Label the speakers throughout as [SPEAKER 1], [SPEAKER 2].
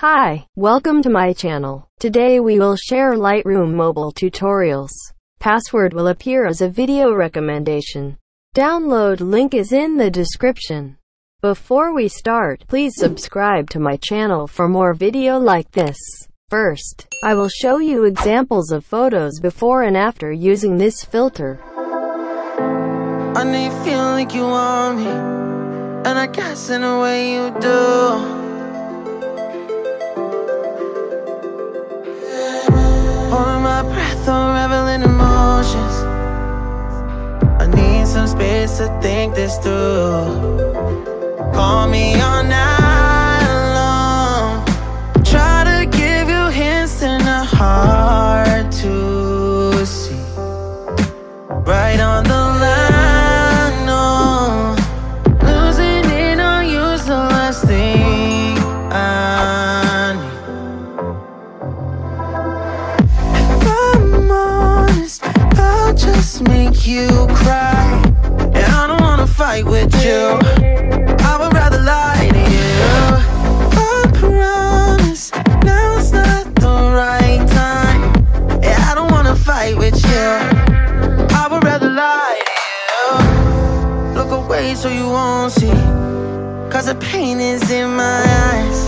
[SPEAKER 1] Hi, welcome to my channel. Today we will share Lightroom mobile tutorials. Password will appear as a video recommendation. Download link is in the description. Before we start, please subscribe to my channel for more video like this. First, I will show you examples of photos before and after using this filter.
[SPEAKER 2] I know you feel like you want me, and I guess in a way you do. Holding my breath, I'm reveling emotions. I need some space to think this through. Call me all night long. Try to give you hints and a hard to see. Right on the line, no. Losing it on you's the last thing I need. If I'm honest, I'll just make you cry. And I don't wanna fight with you. I would rather lie to you. I promise, now's not the right time. Yeah, I don't wanna fight with you. I would rather lie to you. Look away so you won't see, cause the pain is in my eyes.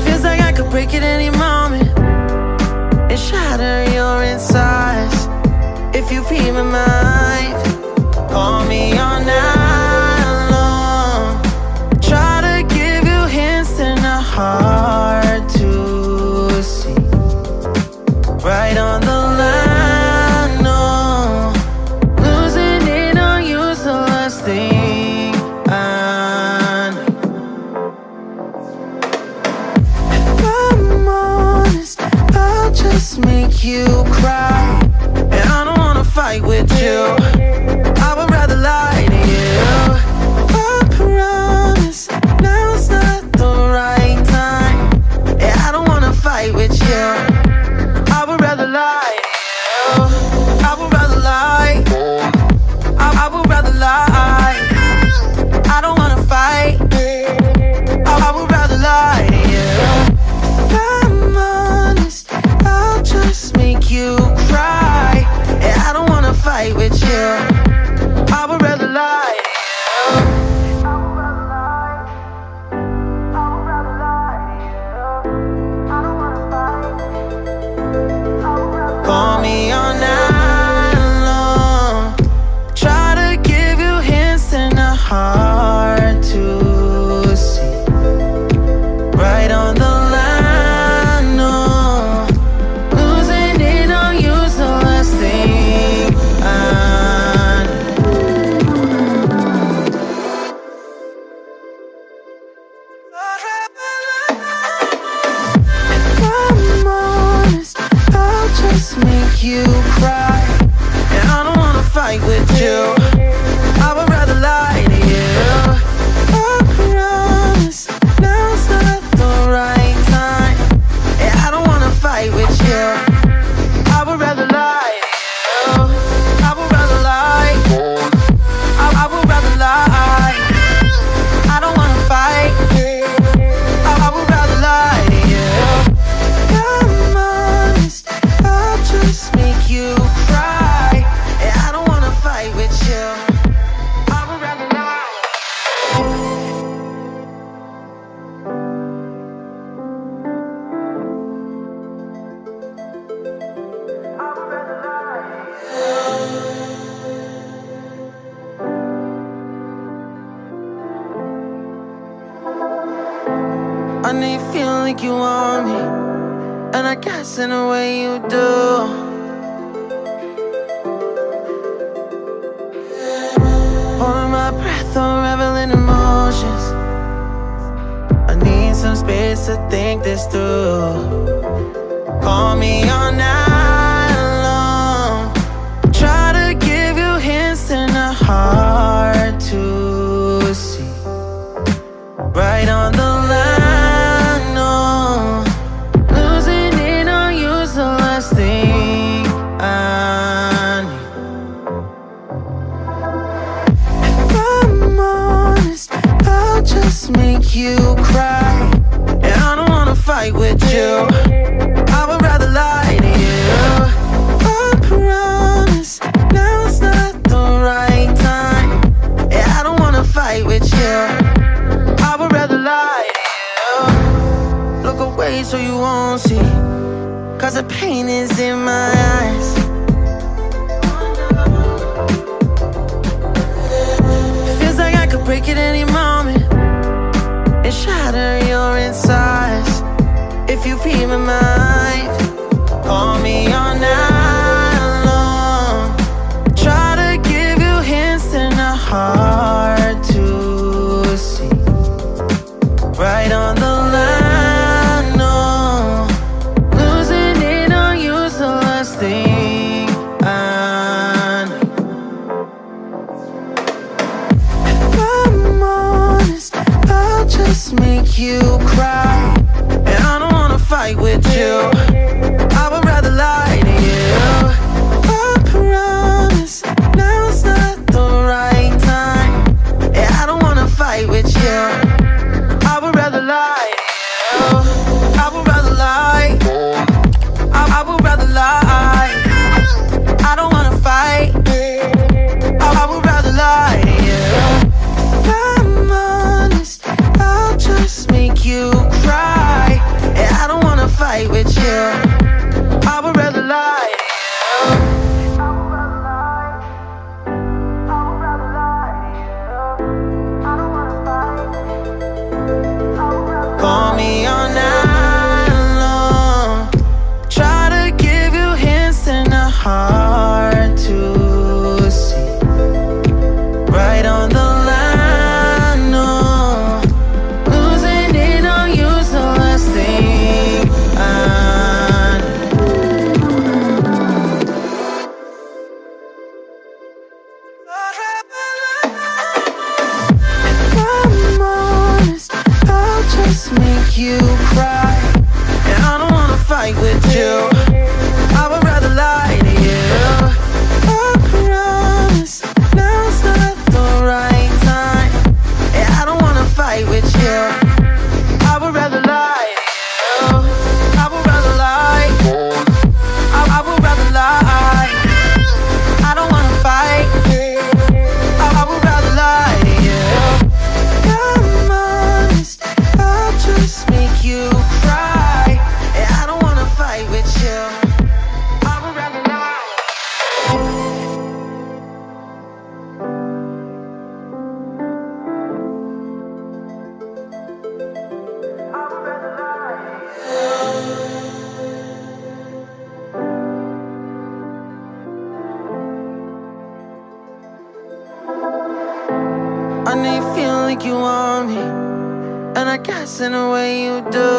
[SPEAKER 2] Feels like I could break it any moment and shatter your insides. If you read my mind, call me all night long. Try to give you hints and a hard to see. Right on the line, no. Losing it on you's the last thing I need. If I'm honest, I'll just make you cry. And I don't wanna fight with you. I would rather lie to you. I promise, now's not the right time. Yeah, I don't wanna fight with you. I would rather lie to you. I would rather lie. I would rather lie. I don't wanna fight. I would rather lie to you. If I'm honest, I'll just make you cry. Yeah, I don't wanna fight with you. I would rather lie to you. Call me all night long. Try to give you hints and a hard to see. Right on the line, no. Losing it on you's the last thing I If I'm honest, I'll just make you cry. And I don't wanna fight with you. I would rather lie to you. I promise, now's not the right time. Yeah, I don't wanna fight with you. I would rather lie to you. I would rather lie. I would rather lie. I don't wanna fight. I would rather lie to you. If I'm honest, I'll just make you cry. Yeah, I don't wanna fight with you. I would rather lie. I know you feel like you want me, and I guess in a way you do. Holding my breath, I'm reveling emotions. I need some space to think this through. Call me all night long. Try to give you hints and a hard to see. Right on the line, no. Losing it on you's the last thing I need. If I'm honest, don't see, 'cause the pain is in my eyes. Feels like I could break at any moment and shatter your insides. If you read my mind, call me all night long. Try to give you hints that are hard to see. Right on the line, no. Losing it on you's the last thing I need. If I'm honest, I'll just make you cry. And I don't wanna fight with you, I would rather lie to you. I promise, now's not the right time. And I don't wanna fight with you, I would rather lie to you. I would rather lie, I would rather lie. I don't wanna fight, I would rather lie to you. If I'm honest, I'll just make you cry. And I don't wanna fight with you, I would rather lie to you. Call me all night long. Try to give you hints that are hard to see. Right on the line, no. Losing it on you's the last thing I need. If I'm honest, I'll just make you cry. And I don't wanna fight with you, I would rather lie to you. I promise, now's not the right time. And I don't wanna fight with you, I would rather lie to you. I would rather lie, I would rather lie. I don't wanna fight, I would rather lie to you. If I'm honest, I'll just make you cry. And I don't wanna fight with you, I would rather lie. I know you feel like you want me, and I guess in a way you do.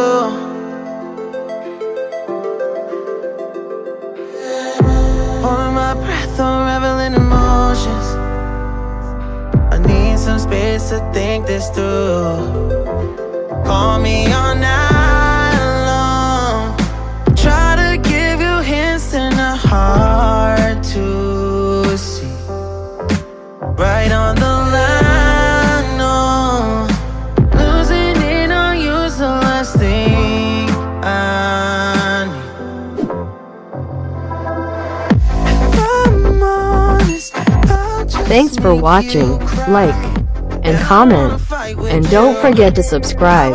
[SPEAKER 2] Holding my breath or reveling emotions, I need some space to think this through. Call me all night long. Try to give you hints that are hard to see. Right on the line, no. Losing it on you's the last thing I need. If I'm honest, I'll just
[SPEAKER 1] Thanks for
[SPEAKER 2] make
[SPEAKER 1] watching.
[SPEAKER 2] you cry.
[SPEAKER 1] Like and comment, and don't forget to subscribe.